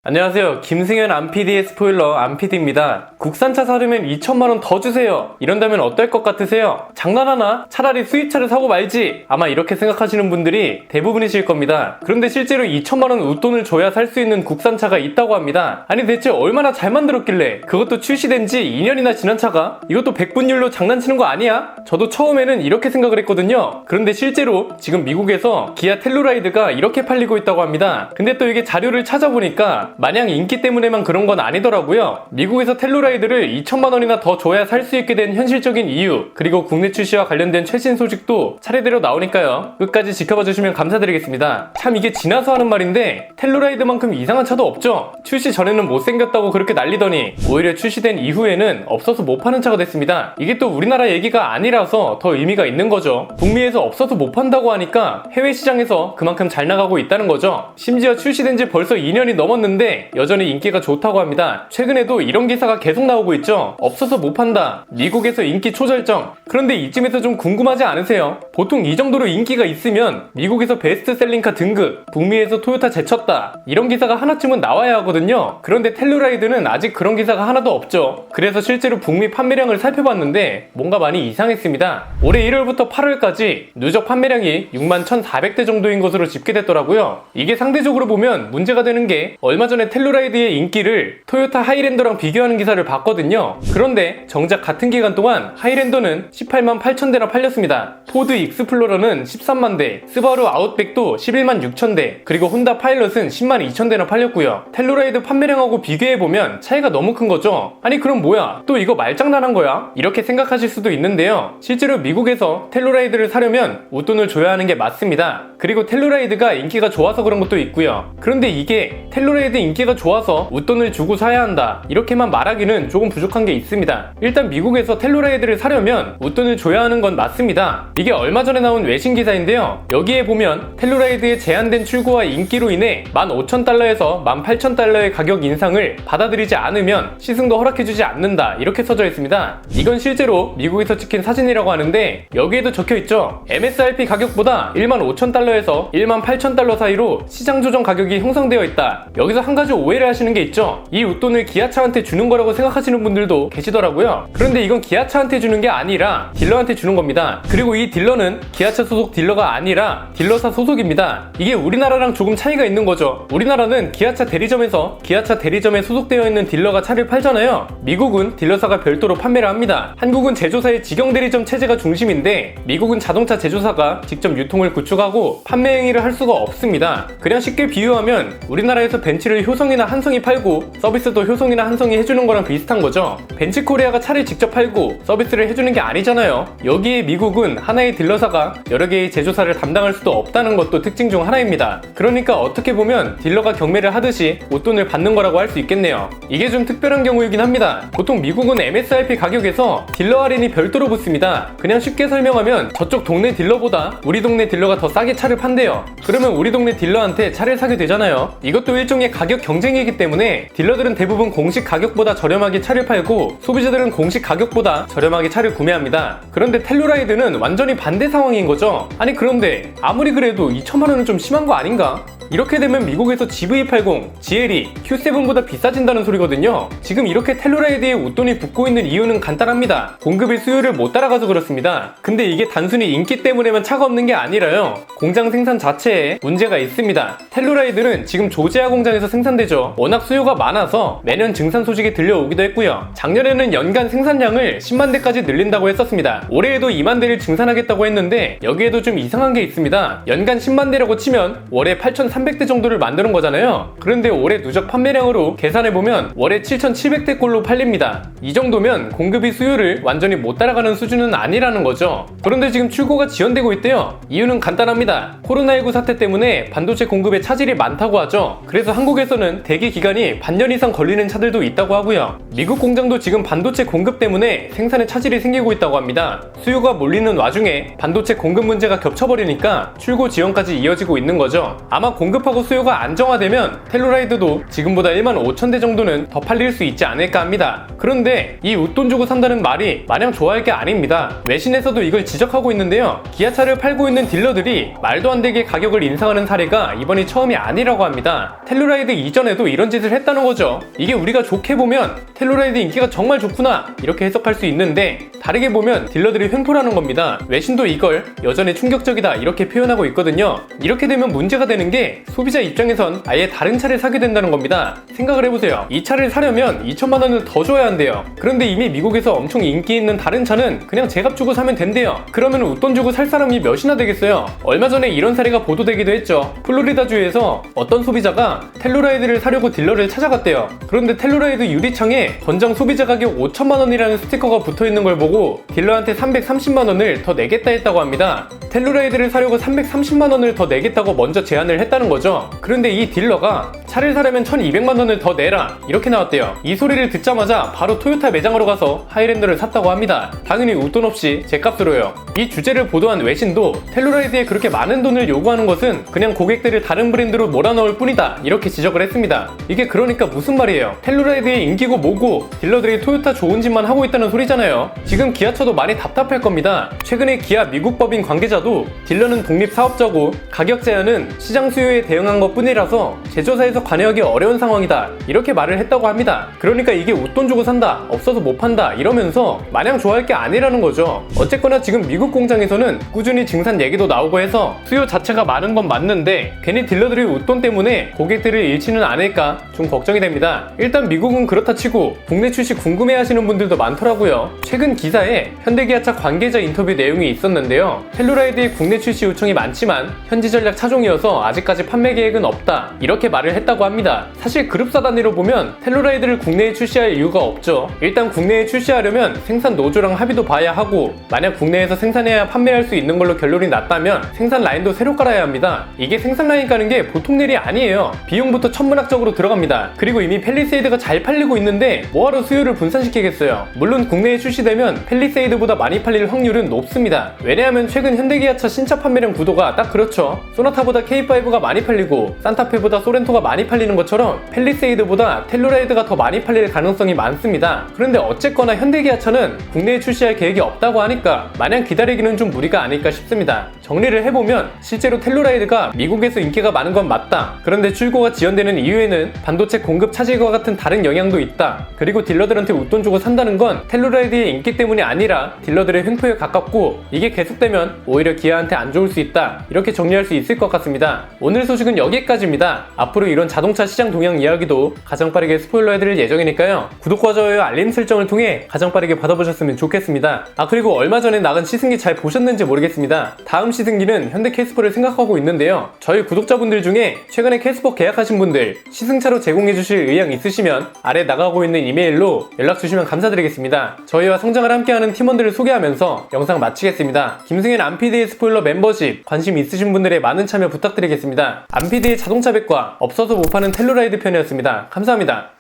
안녕하세요. 김승현 안PD의 스포일러 안PD입니다. 국산차 사려면 2천만원 더 주세요. 이런다면 어떨 것 같으세요? 장난하나? 차라리 수입차를 사고 말지. 아마 이렇게 생각하시는 분들이 대부분이실 겁니다. 그런데 실제로 2천만원 웃돈을 줘야 살 수 있는 국산차가 있다고 합니다. 아니 대체 얼마나 잘 만들었길래 그것도 출시된 지 2년이나 지난 차가? 이것도 100분율로 장난치는 거 아니야? 저도 처음에는 이렇게 생각을 했거든요. 그런데 실제로 지금 미국에서 기아 텔루라이드가 이렇게 팔리고 있다고 합니다. 근데 또 이게 자료를 찾아보니까 마냥 인기 때문에만 그런 건 아니더라고요. 미국에서 텔루라이드를 2천만 원이나 더 줘야 살 수 있게 된 현실적인 이유, 그리고 국내 출시와 관련된 최신 소식도 차례대로 나오니까요. 끝까지 지켜봐 주시면 감사드리겠습니다. 참 이게 지나서 하는 말인데 텔루라이드만큼 이상한 차도 없죠. 출시 전에는 못생겼다고 그렇게 난리더니 오히려 출시된 이후에는 없어서 못 파는 차가 됐습니다. 이게 또 우리나라 얘기가 아니라서 더 의미가 있는 거죠. 북미에서 없어서 못 판다고 하니까 해외 시장에서 그만큼 잘 나가고 있다는 거죠. 심지어 출시된 지 벌써 2년이 넘었는데 여전히 인기가 좋다고 합니다. 최근에도 이런 기사가 계속 나오고 있죠. 없어서 못 판다. 미국에서 인기 초절정. 그런데 이쯤에서 좀 궁금하지 않으세요? 보통 이 정도로 인기가 있으면 미국에서 베스트셀링카 등급, 북미에서 토요타 제쳤다. 이런 기사가 하나쯤은 나와야 하거든요. 그런데 텔루라이드는 아직 그런 기사가 하나도 없죠. 그래서 실제로 북미 판매량을 살펴봤는데 뭔가 많이 이상했습니다. 올해 1월부터 8월까지 누적 판매량이 61,400대 정도인 것으로 집계됐더라고요. 이게 상대적으로 보면 문제가 되는 게 얼마 전에 텔루라이드의 인기를 토요타 하이랜더랑 비교하는 기사를 봤거든요. 그런데 정작 같은 기간 동안 하이랜더는 18만 8천 대나 팔렸습니다. 포드 익스플로러는 13만 대, 스바루 아웃백도 11만 6천 대, 그리고 혼다 파일럿은 10만 2천 대나 팔렸고요. 텔루라이드 판매량하고 비교해보면 차이가 너무 큰 거죠. 아니 그럼 뭐야? 또 이거 말장난한 거야? 이렇게 생각하실 수도 있는데요. 실제로 미국에서 텔루라이드를 사려면 웃돈을 줘야 하는 게 맞습니다. 그리고 텔루라이드가 인기가 좋아서 그런 것도 있고요. 그런데 이게 텔루라이드 인기가 좋아서 웃돈을 주고 사야 한다, 이렇게만 말하기는 조금 부족한 게 있습니다. 일단 미국에서 텔루라이드를 사려면 웃돈을 줘야 하는 건 맞습니다. 이게 얼마 전에 나온 외신 기사인데요. 여기에 보면 텔루라이드의 제한된 출고와 인기로 인해 15,000달러에서 18,000달러의 가격 인상을 받아들이지 않으면 시승도 허락해주지 않는다, 이렇게 써져 있습니다. 이건 실제로 미국에서 찍힌 사진이라고 하는데 여기에도 적혀있죠. MSRP 가격보다 15,000달러에서 18,000달러 사이로 시장 조정 가격이 형성되어 있다. 여기서 한 가지 오해를 하시는 게 있죠. 이 웃돈을 기아차한테 주는 거라고 생각하시는 분들도 계시더라고요. 그런데 이건 기아차한테 주는 게 아니라 딜러한테 주는 겁니다. 그리고 이 딜러는 기아차 소속 딜러가 아니라 딜러사 소속입니다. 이게 우리나라랑 조금 차이가 있는 거죠. 우리나라는 기아차 대리점에서 기아차 대리점에 소속되어 있는 딜러가 차를 팔잖아요. 미국은 딜러사가 별도로 판매를 합니다. 한국은 제조사의 직영 대리점 체제가 중심인데 미국은 자동차 제조사가 직접 유통을 구축하고 판매 행위를 할 수가 없습니다. 그냥 쉽게 비유하면 우리나라에서 벤츠를 효성이나 한성이 팔고 서비스도 효성이나 한성이 해주는 거랑 비슷한 거죠. 벤츠코리아가 차를 직접 팔고 서비스를 해주는 게 아니잖아요. 여기에 미국은 하나의 딜러사가 여러 개의 제조사를 담당할 수도 없다는 것도 특징 중 하나입니다. 그러니까 어떻게 보면 딜러가 경매를 하듯이 웃돈을 받는 거라고 할 수 있겠네요. 이게 좀 특별한 경우이긴 합니다. 보통 미국은 MSRP 가격에서 딜러 할인이 별도로 붙습니다. 그냥 쉽게 설명하면 저쪽 동네 딜러보다 우리 동네 딜러가 더 싸게 차를 판대요. 그러면 우리 동네 딜러한테 차를 사게 되잖아요. 이것도 일종의 가격 경쟁이기 때문에 딜러들은 대부분 공식 가격보다 저렴하게 차를 팔고 소비자들은 공식 가격보다 저렴하게 차를 구매합니다. 그런데 텔루라이드는 완전히 반대 상황인 거죠. 아니 그런데 아무리 그래도 2천만 원은 좀 심한 거 아닌가? 이렇게 되면 미국에서 GV80, GLE, Q7보다 비싸진다는 소리거든요. 지금 이렇게 텔루라이드에 웃돈이 붙고 있는 이유는 간단합니다. 공급이 수요를 못 따라가서 그렇습니다. 근데 이게 단순히 인기 때문에만 차가 없는 게 아니라요. 공장 생산 자체에 문제가 있습니다. 텔루라이드는 지금 조지아 공장에서 생산되죠. 워낙 수요가 많아서 매년 증산 소식이 들려오기도 했고요. 작년에는 연간 생산량을 10만 대까지 늘린다고 했었습니다. 올해에도 2만 대를 증산하겠다고 했는데 여기에도 좀 이상한 게 있습니다. 연간 10만 대라고 치면 월에 8,300대 정도를 만드는 거잖아요. 그런데 올해 누적 판매량으로 계산해보면 월에 7,700대 꼴로 팔립니다. 이 정도면 공급이 수요를 완전히 못 따라가는 수준은 아니라는 거죠. 그런데 지금 출고가 지연되고 있대요. 이유는 간단합니다. 코로나19 사태 때문에 반도체 공급에 차질이 많다고 하죠. 그래서 한국에서는 대기 기간이 반년 이상 걸리는 차들도 있다고 하고요. 미국 공장도 지금 반도체 공급 때문에 생산에 차질이 생기고 있다고 합니다. 수요가 몰리는 와중에 반도체 공급 문제가 겹쳐버리니까 출고 지연까지 이어지고 있는 거죠. 아마 공급하고 수요가 안정화되면 텔루라이드도 지금보다 15,000대 정도는 더 팔릴 수 있지 않을까 합니다. 그런데 이 웃돈 주고 산다는 말이 마냥 좋아할 게 아닙니다. 외신에서도 이걸 지적하고 있는데요. 기아차를 팔고 있는 딜러들이 말도 안 되게 가격을 인상하는 사례가 이번이 처음이 아니라고 합니다. 텔루라이드 텔루라이드 이전에도 이런 짓을 했다는 거죠. 이게 우리가 좋게 보면 텔루라이드 인기가 정말 좋구나 이렇게 해석할 수 있는데, 다르게 보면 딜러들이 횡포라는 겁니다. 외신도 이걸 여전히 충격적이다 이렇게 표현하고 있거든요. 이렇게 되면 문제가 되는 게 소비자 입장에선 아예 다른 차를 사게 된다는 겁니다. 생각을 해보세요. 이 차를 사려면 2천만 원을 더 줘야 한대요. 그런데 이미 미국에서 엄청 인기 있는 다른 차는 그냥 제값 주고 사면 된대요. 그러면 웃돈 주고 살 사람이 몇이나 되겠어요? 얼마 전에 이런 사례가 보도되기도 했죠. 플로리다주에서 어떤 소비자가 텔루라이드를 사려고 딜러를 찾아갔대요. 그런데 텔루라이드 유리창에 권장 소비자 가격 5천만 원이라는 스티커가 붙어있는 걸 보고 딜러한테 330만 원을 더 내겠다 했다고 합니다. 텔루라이드를 사려고 330만 원을 더 내겠다고 먼저 제안을 했다는 거죠. 그런데 이 딜러가 차를 사려면 1200만 원을 더 내라 이렇게 나왔대요. 이 소리를 듣자마자 바로 토요타 매장으로 가서 하이랜더를 샀다고 합니다. 당연히 웃돈 없이 제값으로요. 이 주제를 보도한 외신도 텔루라이드에 그렇게 많은 돈을 요구하는 것은 그냥 고객들을 다른 브랜드로 몰아넣을 뿐이다 이렇게 지적을 했습니다. 이게 그러니까 무슨 말이에요? 텔루라이드의 인기고 뭐고 딜러들이 토요타 좋은 짓만 하고 있다는 소리잖아요. 지금 기아차도 많이 답답할 겁니다. 최근에 기아 미국 법인 관계자도 딜러는 독립사업자고 가격 제한은 시장 수요에 대응한 것 뿐이라서 제조사에서 관여하기 어려운 상황이다 이렇게 말을 했다고 합니다. 그러니까 이게 웃돈 주고 산다, 없어서 못 판다 이러면서 마냥 좋아할 게 아니라는 거죠. 어쨌거나 지금 미국 공장에서는 꾸준히 증산 얘기도 나오고 해서 수요 자체가 많은 건 맞는데 괜히 딜러들이 웃돈 때문에 고객들을 잃지는 않을까 좀 걱정이 됩니다. 일단 미국은 그렇다 치고 국내 출시 궁금해 하시는 분들도 많더라고요. 최근 기사에 현대기아차 관계자 인터뷰 내용이 있었는데요. 텔루라이드의 국내 출시 요청이 많지만 현지 전략 차종이어서 아직까지 판매 계획은 없다 이렇게 말을 했다고 합니다. 사실 그룹사 단위로 보면 텔루라이드를 국내에 출시할 이유가 없죠. 일단 국내에 출시하려면 생산 노조랑 합의도 봐야 하고, 만약 국내에서 생산해야 판매할 수 있는 걸로 결론이 났다면 생산 라인도 새로 깔아야 합니다. 이게 생산 라인 까는 게 보통 일이 아니에요. 비용부터 천문학적으로 들어갑니다. 그리고 이미 팰리세이드가 잘 팔리고 있는데 뭐하러 수요를 분산시키겠어요. 물론 국내에 출시되면 팰리세이드보다 많이 팔릴 확률은 높습니다. 왜냐하면 최근 현대기아차 신차 판매량 구도가 딱 그렇죠. 소나타보다 K5가 많이 팔리고 산타페보다 소렌토가 많이 팔리는 것처럼 팰리세이드보다 텔루라이드가 더 많이 팔릴 가능성이 많습니다. 그런데 어쨌거나 현대기아차는 국내에 출시할 계획이 없다고 하니까 마냥 기다리기는 좀 무리가 아닐까 싶습니다. 정리를 해보면 실제로 텔루라이드가 미국에서 인기가 많은 건 맞다. 그런데 출고가 지연되는 이유에는 반도체 공급 차질과 같은 다른 영향도 있다. 그리고 딜러들한테 웃돈 주고 산다는 건 텔루라이드의 인기 때문이 아니라 딜러들의 횡포에 가깝고, 이게 계속되면 오히려 기아한테 안 좋을 수 있다 이렇게 정리할 수 있을 것 같습니다. 오늘 소식은 여기까지입니다. 앞으로 이런 자동차 시장 동향 이야기도 가장 빠르게 스포일러 해드릴 예정이니까요. 구독과 좋아요 알림 설정을 통해 가장 빠르게 받아보셨으면 좋겠습니다. 그리고 얼마 전에 나간 시승기 잘 보셨는지 모르겠습니다. 다음 시승기는 현대 캐스퍼를 생각하고 있는데요. 저희 구독자분들 중에 최근에 캐스퍼 계약하신 분들 시승차로 제공해주실 의향 있으시면 아래 나가고 있는 이메일로 연락주시면 감사드리겠습니다. 저희와 성장을 함께하는 팀원들을 소개하면서 영상 마치겠습니다. 김승현 안피디의 스포일러 멤버십 관심 있으신 분들의 많은 참여 부탁드리겠습니다. 안피디의 자동차 백과 없어서 못 파는 텔루라이드 편이었습니다. 감사합니다.